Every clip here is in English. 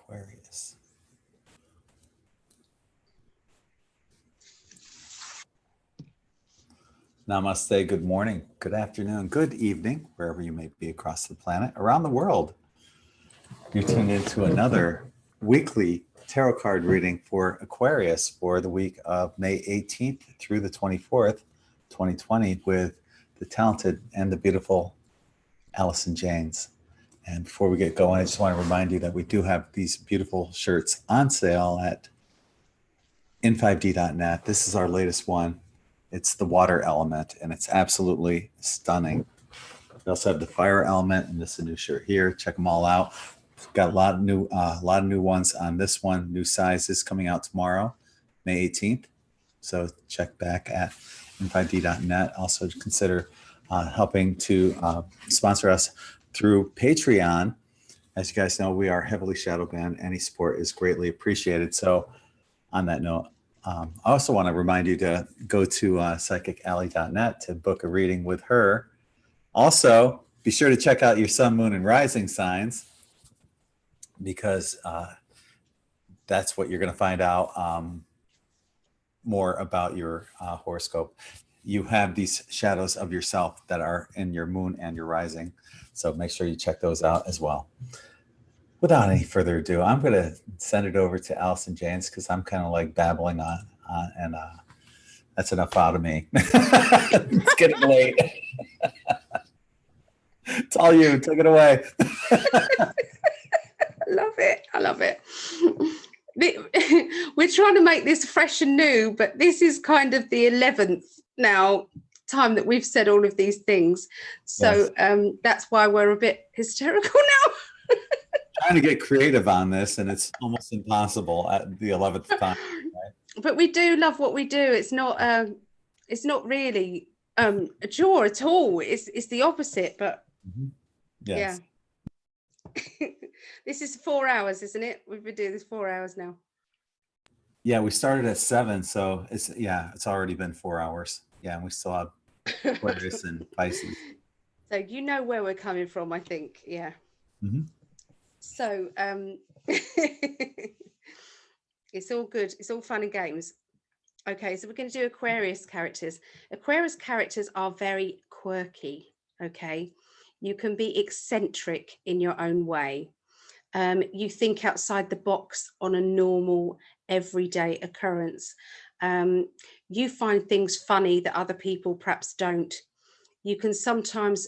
Aquarius. Namaste, good morning, good afternoon, good evening, wherever you may be across the planet, around the world. You're tuned into another weekly tarot card reading for Aquarius for the week of May 18th through the 24th, 2020, with the talented and the beautiful Allison Janes. And before we get going, I just want to remind you that we do have these beautiful shirts on sale at in5d.net. This is our latest one. It's the water element, and it's absolutely stunning. We also have the fire element, and this is a new shirt here. Check them all out. We've got a lot of new ones on this one. New sizes coming out tomorrow, May 18th. So check back at in5d.net. Also consider helping to sponsor us through Patreon. As you guys know, we are heavily shadow banned. Any support is greatly appreciated. So on that note, I also want to remind you to go to psychicalley.net to book a reading with her. Also, be sure to check out your sun, moon, and rising signs, because that's what you're going to find out more about your horoscope. You have these shadows of yourself that are in your moon and your rising. So make sure you check those out as well. Without any further ado, I'm going to send it over to Allison Janes, because I'm kind of like babbling on and that's enough out of me. It's getting late. It's all you. Take it away. Love it. I love it. We're trying to make this fresh and new, but this is kind of the 11th now time that we've said all of these things. So yes. That's why we're a bit hysterical now. Trying to get creative on this, and it's almost impossible at the 11th time. Right? But we do love what we do. It's not really a chore at all. It's the opposite. But yes. Yeah. This is 4 hours, isn't it? We've been doing this 4 hours now. Yeah, we started at 7, so it's already been 4 hours. Yeah, and we still have Aquarius and Pisces. So you know where we're coming from, I think. Yeah. Mm-hmm. So it's all good. It's all fun and games. Okay, so we're going to do Aquarius characters. Aquarius characters are very quirky. Okay, you can be eccentric in your own way. You think outside the box on a normal, everyday occurrence. You find things funny that other people perhaps don't. You can sometimes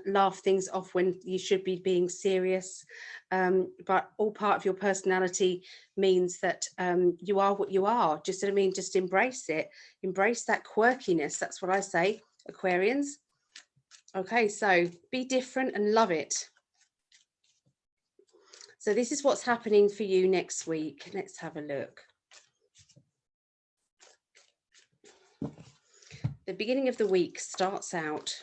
laugh things off when you should be being serious, but all part of your personality means that you are what you are. Just what I mean, just embrace it. Embrace that quirkiness. That's what I say, Aquarians. Okay, so be different and love it. So this is what's happening for you next week. Let's have a look. The beginning of the week starts out.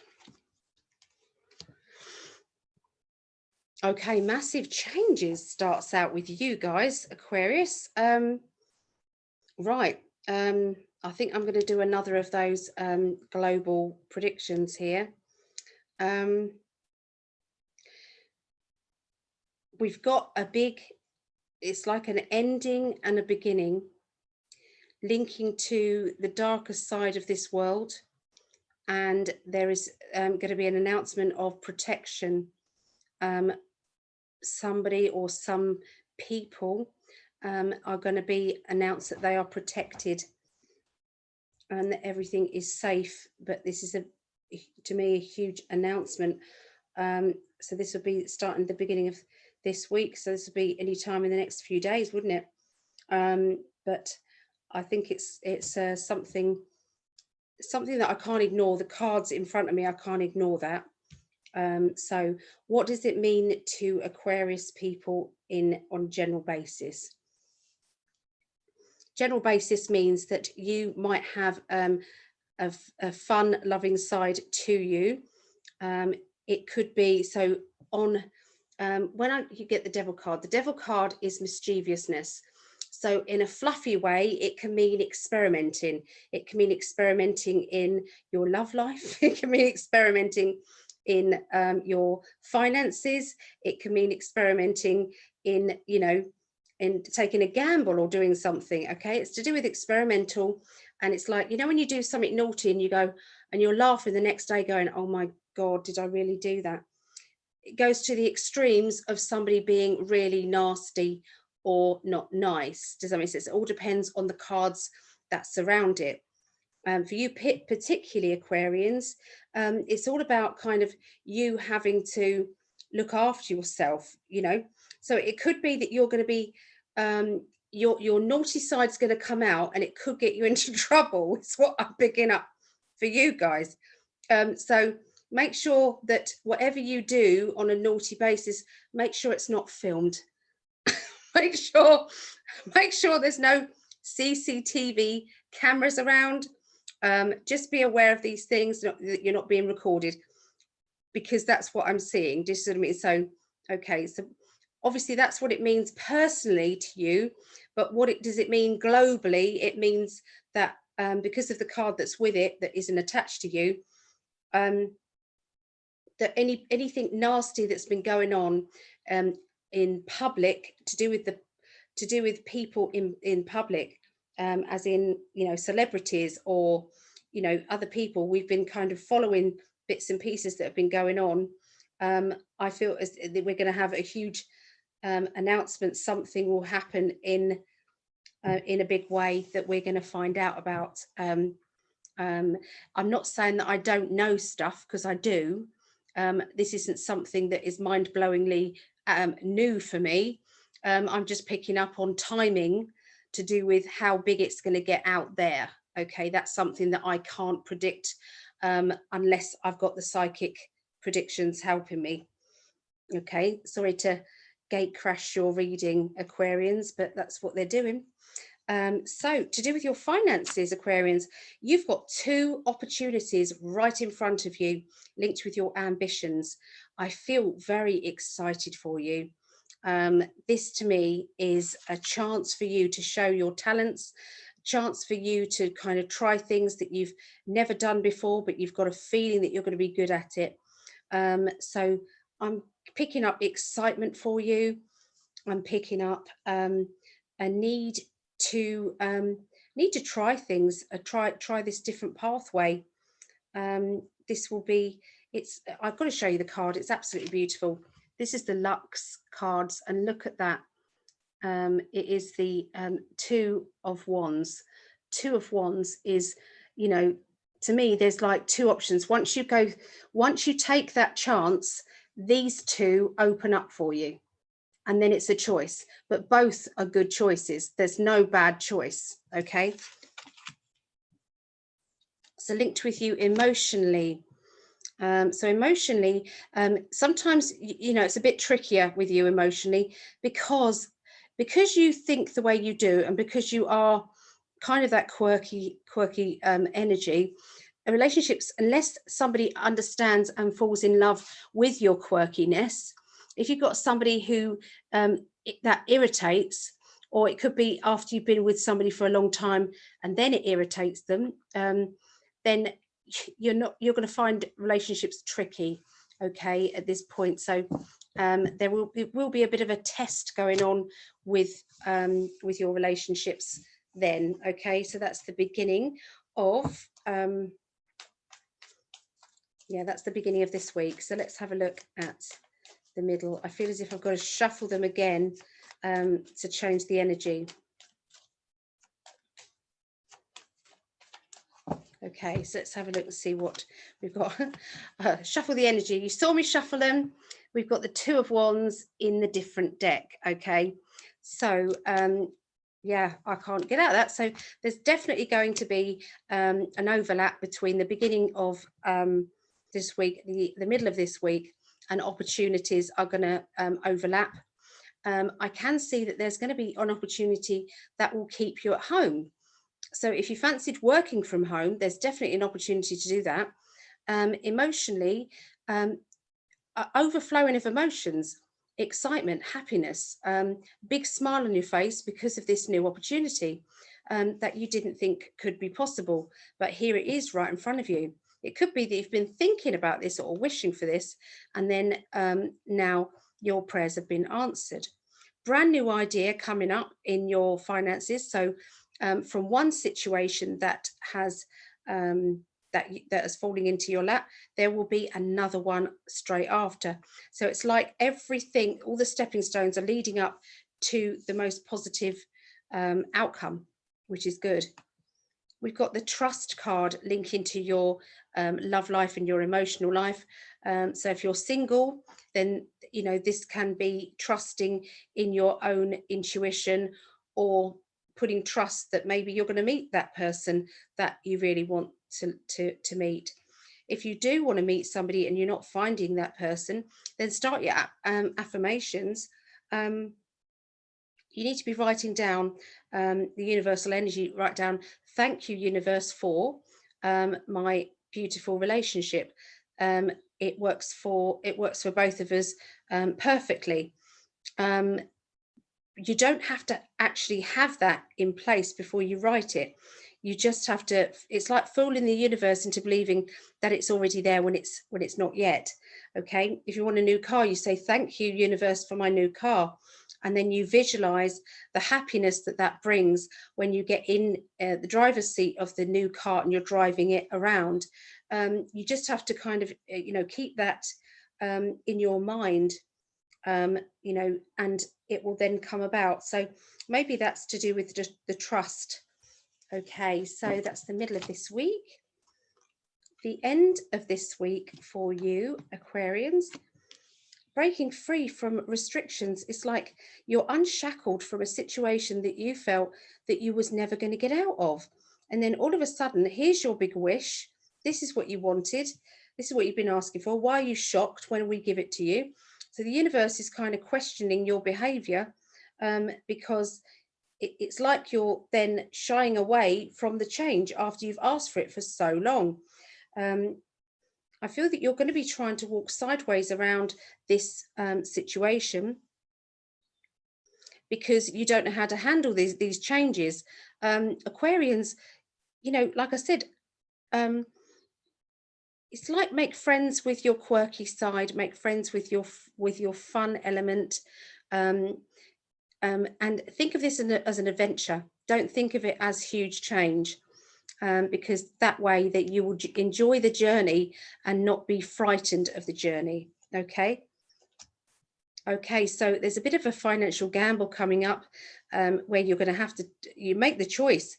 Okay, massive changes starts out with you guys, Aquarius. Right. I think I'm going to do another of those global predictions here. We've got it's like an ending and a beginning, linking to the darker side of this world. And there is going to be an announcement of protection. Somebody or some people are going to be announced that they are protected and that everything is safe. But this is, to me, a huge announcement. So this will be starting the beginning of this week. So this will be any time in the next few days, wouldn't it? But I think it's something that I can't ignore. The cards in front of me, I can't ignore that. So what does it mean to Aquarius people on general basis? General basis means that you might have a fun, loving side to you. It could be so on. You get the devil card is mischievousness. So in a fluffy way, it can mean experimenting. It can mean experimenting in your love life. It can mean experimenting in your finances. It can mean experimenting in, in taking a gamble or doing something. Okay, it's to do with experimental, and it's like, you know, when you do something naughty and you go and you're laughing the next day going, oh my god, did I really do that? It goes to the extremes of somebody being really nasty or not nice. Does that make sense? It all depends on the cards that surround it. For you particularly Aquarians, it's all about kind of you having to look after yourself, you know. So it could be that you're going to be your naughty side's going to come out, and it could get you into trouble. It's what I'm picking up for you guys. So make sure that whatever you do on a naughty basis, make sure it's not filmed. make sure there's no CCTV cameras around. Just be aware of these things, that you're not being recorded, because that's what I'm seeing. Do you see what I mean? So, okay, so obviously that's what it means personally to you, but does it mean globally? It means that because of the card that's with it, that isn't attached to you, that anything nasty that's been going on in public, to do with people in public, as in, you know, celebrities or, you know, other people. We've been kind of following bits and pieces that have been going on. I feel as that we're going to have a huge announcement. Something will happen in a big way that we're going to find out about. I'm not saying that I don't know stuff, because I do. This isn't something that is mind-blowingly new for me. I'm just picking up on timing to do with how big it's going to get out there. Okay, that's something that I can't predict unless I've got the psychic predictions helping me. Okay, sorry to gate crash your reading, Aquarians, but that's what they're doing. So to do with your finances, Aquarians, you've got 2 opportunities right in front of you linked with your ambitions. I feel very excited for you. This to me is a chance for you to show your talents, a chance for you to kind of try things that you've never done before, but you've got a feeling that you're going to be good at it. So I'm picking up excitement for you. I'm picking up a need to try things, try this different pathway. This will be, I've got to show you the card. It's absolutely beautiful. This is the Lux cards, and look at that. It is the 2 of Wands. 2 of Wands is, you know, to me, there's like 2 options. Once you take that chance, these 2 open up for you. And then it's a choice, but both are good choices. There's no bad choice. Okay. So linked with you emotionally. So emotionally, sometimes, you know, it's a bit trickier with you emotionally, because you think the way you do, and because you are kind of that quirky energy, relationships, unless somebody understands and falls in love with your quirkiness, if you've got somebody who that irritates, or it could be after you've been with somebody for a long time and then it irritates them, then you're going to find relationships tricky, okay, at this point. So there will be a bit of a test going on with your relationships then. Okay, so that's the beginning of that's the beginning of this week. So let's have a look at the middle. I feel as if I've got to shuffle them again to change the energy. Okay, so let's have a look and see what we've got. Shuffle the energy. You saw me shuffle them. We've got the 2 of Wands in the different deck. Okay, so yeah, I can't get out of that. So there's definitely going to be an overlap between the beginning of this week, the middle of this week, and opportunities are going to overlap. I can see that there's going to be an opportunity that will keep you at home. So if you fancied working from home, there's definitely an opportunity to do that. Emotionally, overflowing of emotions, excitement, happiness, big smile on your face because of this new opportunity that you didn't think could be possible. But here it is right in front of you. It could be that you've been thinking about this or wishing for this, and then now your prayers have been answered. brand new idea coming up in your finances. So from one situation that has that is falling into your lap, there will be another one straight after. So it's like everything, all the stepping stones are leading up to the most positive outcome, which is good. We've got the trust card linking to your love life and your emotional life. So if you're single, then this can be trusting in your own intuition, or putting trust that maybe you're going to meet that person that you really want to meet. If you do want to meet somebody and you're not finding that person, then start your affirmations. You need to be writing down the universal energy. Write down, thank you, universe, for my beautiful relationship. It works for both of us perfectly. You don't have to actually have that in place before you write it. You just have to, it's like fooling the universe into believing that it's already there when it's not yet. Okay, if you want a new car, you say, thank you, universe, for my new car. And then you visualize the happiness that brings when you get in the driver's seat of the new car and you're driving it around. You just have to kind of keep that in your mind, and it will then come about. So maybe that's to do with just the trust. Okay, so that's the middle of this week. The end of this week for you, Aquarians. Breaking free from restrictions. It's like you're unshackled from a situation that you felt that you was never going to get out of. And then all of a sudden, here's your big wish. This is what you wanted. This is what you've been asking for. Why are you shocked when we give it to you? So the universe is kind of questioning your behavior, because it's like you're then shying away from the change after you've asked for it for so long. I feel that you're going to be trying to walk sideways around this situation because you don't know how to handle these changes. Aquarians, like I said, it's like make friends with your quirky side, make friends with your fun element, and think of this as an adventure. Don't think of it as huge change. Because that way that you will enjoy the journey and not be frightened of the journey. Okay, so there's a bit of a financial gamble coming up, where you're going to have to make the choice.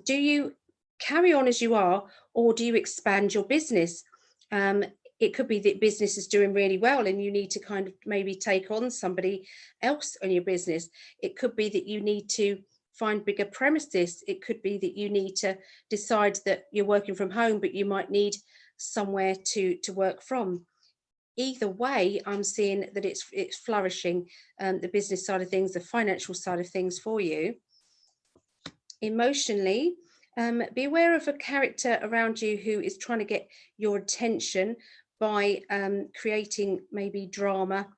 Do you carry on as you are, or do you expand your business? It could be that business is doing really well and you need to kind of maybe take on somebody else on your business. It could be that you need to find bigger premises. It could be that you need to decide that you're working from home, but you might need somewhere to work from. Either way, I'm seeing that it's flourishing, the business side of things, the financial side of things for you. Emotionally, be aware of a character around you who is trying to get your attention by creating maybe drama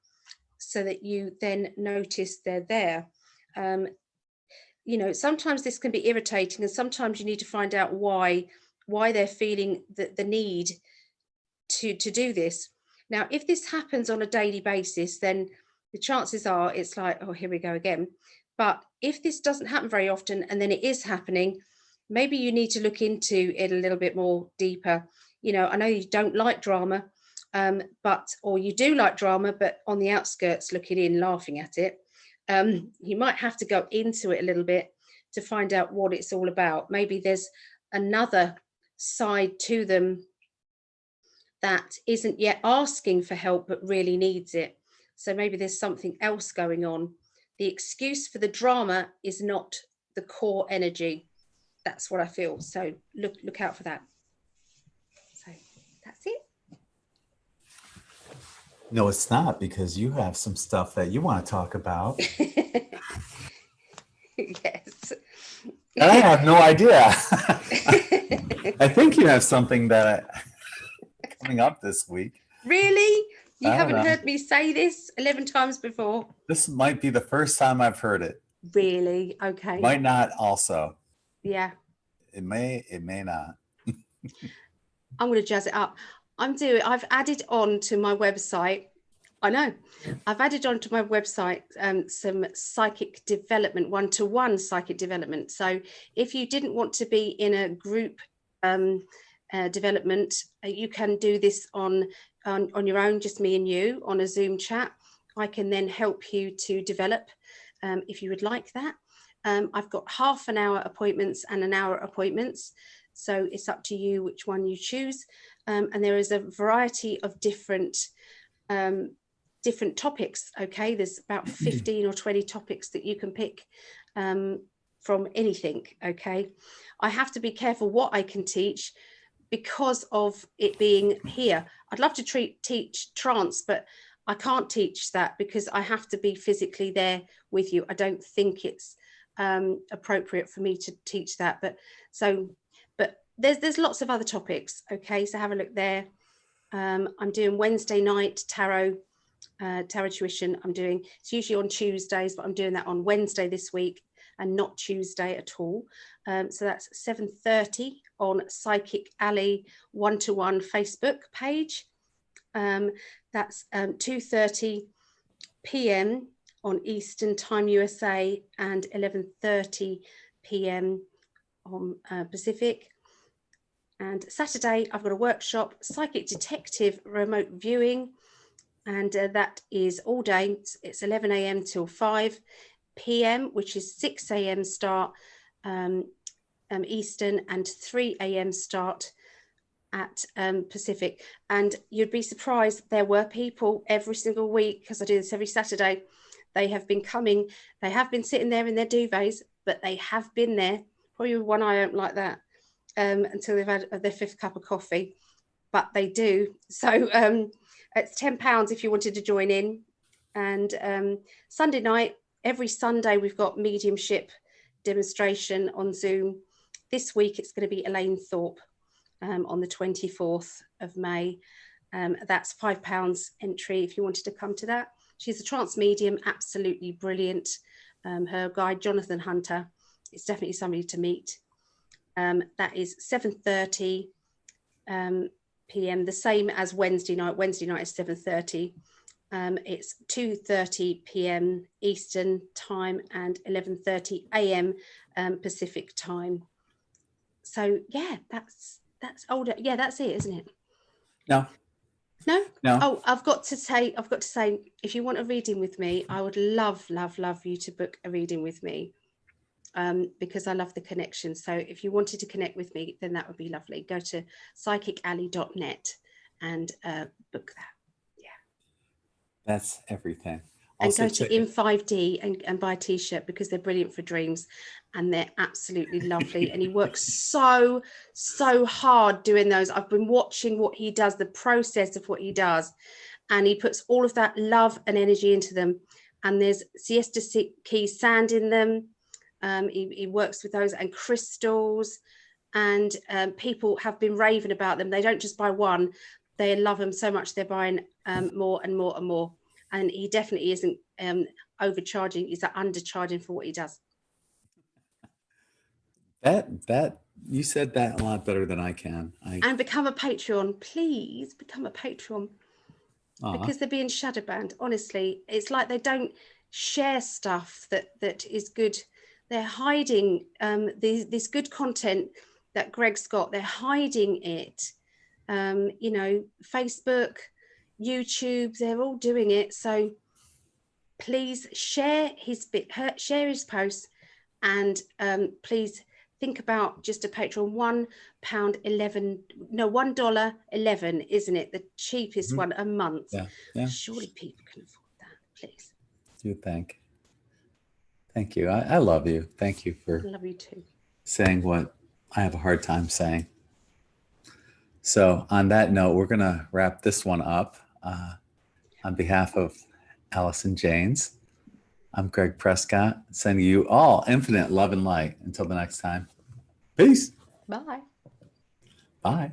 so that you then notice they're there. Sometimes this can be irritating, and sometimes you need to find out why they're feeling the need to do this. Now, if this happens on a daily basis, then the chances are it's like, oh, here we go again. But if this doesn't happen very often and then it is happening, maybe you need to look into it a little bit more deeper. I know you don't like drama, or you do like drama, but on the outskirts looking in, laughing at it. You might have to go into it a little bit to find out what it's all about. Maybe there's another side to them that isn't yet asking for help but really needs it. So maybe there's something else going on. The excuse for the drama is not the core energy. That's what I feel. So look out for that. So that's it. No, it's not, because you have some stuff that you want to talk about. Yes. And I have no idea. I think you have something that coming up this week. Really? You haven't heard me say this 11 times before? This might be the first time I've heard it. Really? Okay. Might not also. Yeah. It may not. I'm going to jazz it up. I've added on to my website I know. I've added onto my website some psychic development, one-to-one psychic development. So if you didn't want to be in a group development, you can do this on your own, just me and you, on a Zoom chat. I can then help you to develop if you would like that. I've got half an hour appointments and an hour appointments. So it's up to you which one you choose. And there is a variety of different topics. Okay, there's about 15 or 20 topics that you can pick from anything. Okay, I have to be careful what I can teach because of it being here. I'd love to teach trance, but I can't teach that because I have to be physically there with you. I don't think it's appropriate for me to teach that, but there's lots of other topics. Okay, so have a look there. I'm doing Wednesday night tarot tuition. It's usually on Tuesdays, but I'm doing that on Wednesday this week and not Tuesday at all. So that's 7:30 on Psychic Alley one-to-one Facebook page. That's 2:30 p.m. on Eastern Time USA and 11:30 p.m. on Pacific. And Saturday, I've got a workshop, Psychic Detective Remote Viewing, and that is all day. It's 11 a.m. till 5 p.m., which is 6 a.m. start Eastern and 3 a.m. start at Pacific. And you'd be surprised, there were people every single week, because I do this every Saturday. They have been coming, they have been sitting there in their duvets, but they have been there, probably with one eye open like that, until they've had their 5th cup of coffee, but they do. So it's £10 if you wanted to join in. And Sunday night, every Sunday, we've got mediumship demonstration on Zoom. This week, it's going to be Elaine Thorpe on the 24th of May. That's £5 entry if you wanted to come to that. She's a trance medium, absolutely brilliant. Her guide, Jonathan Hunter, is definitely somebody to meet. That is 7:30 p.m., the same as Wednesday night. Wednesday night is 7:30. It's 2:30 p.m. Eastern time and 11:30 a.m. Pacific time. So yeah, that's older. Yeah, that's it, isn't it? No. Oh, I've got to say, if you want a reading with me, I would love you to book a reading with me. Because I love the connection. So if you wanted to connect with me, then that would be lovely. Go to psychicalley.net and book that. Yeah. That's everything. And go to In5D and buy a t-shirt, because they're brilliant for dreams and they're absolutely lovely. And he works so hard doing those. I've been watching what he does, the process of what he does, and he puts all of that love and energy into them. And there's siesta key sand in them. He works with those, and crystals, and people have been raving about them. They don't just buy one, they love them so much they're buying more and more and more. And he definitely isn't overcharging, he's undercharging for what he does. That you said that a lot better than I can. And become a Patreon, please become a Patreon. Because they're being shadow banned. Honestly, it's like they don't share stuff that is good. They're hiding this good content that Greg's got. They're hiding it. You know, Facebook, YouTube, they're all doing it. So please share his posts, and please think about just a Patreon. $1.11, no, $1.11, isn't it? The cheapest one a month. Yeah. Surely people can afford that. Please. You think? Thank you. I love you. Thank you for I love you too. saying what I have a hard time saying. So on that note, we're going to wrap this one up. On behalf of Allison Janes, I'm Greg Prescott, sending you all infinite love and light. Until the next time. Peace. Bye. Bye.